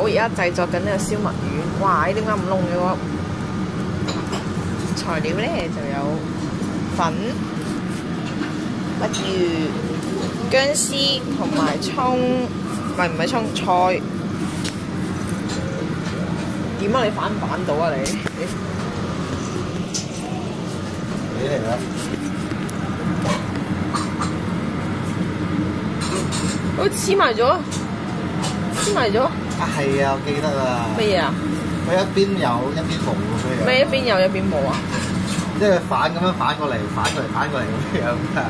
我而家製作緊呢個燒墨魚，哇！點解咁燶嘅喎？材料咧就有粉、墨魚、薑絲同埋葱，唔係葱菜。點啊？你反唔反到啊你？你嚟啦！好黐埋咗，黐埋咗。啊係啊，我記得啦。乜嘢啊？佢一邊有一邊冇咁樣。咩一邊有一邊冇啊？即係反咁樣反過嚟，反過嚟，反過嚟咁樣㗎。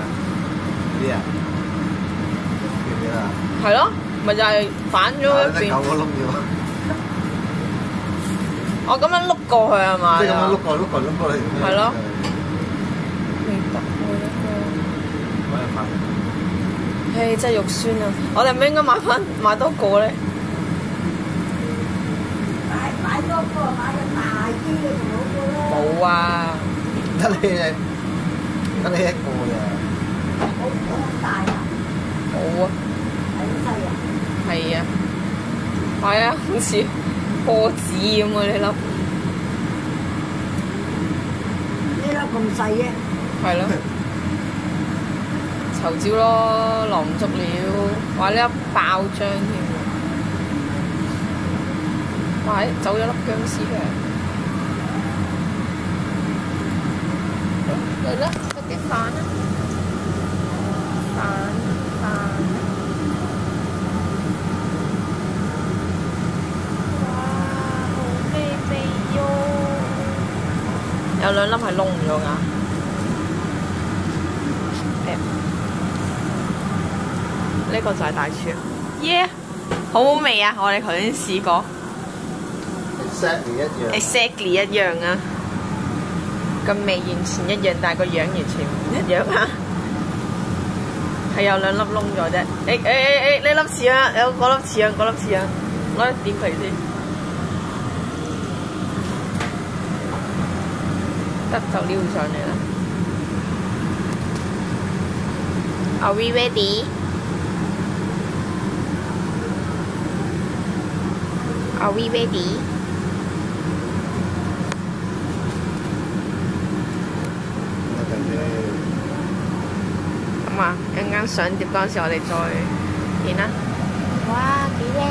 啲啊，記唔記得啊？係咯，咪就係反咗一邊。9個窿啫喎。我咁樣碌過去係嘛？即係咁樣碌過嚟。係咯。明白。我又發。唉，真係肉酸啊！我哋唔應該買多個咧。買多個，買個大啲嘅仲好過啦。冇啊！得你一個咋？好大啊！冇啊！係好細啊！係啊！係啊！好似波子咁啊！呢粒。呢粒咁細嘅。係咯。稠椒咯，落唔足料，哇！呢粒爆漿添喎，哇！走咗粒薑絲嘅，嚟啦，食啲飯啦，飯，哇！好美味喲，有兩粒係燶咗㗎。呢個就係大廚，耶！好好味啊！我哋頭先試過 ，exactly 一樣啊，個味完全一樣，但係個樣完全唔一樣啊！係有兩粒燶咗啫，呢粒似啊，有嗰粒似啊，攞嚟點佢先，得就撩上嚟啦。Are we ready? Are we ready? 咁啊，陣間上碟嗰陣時，我哋再見啦。哇，幾靚！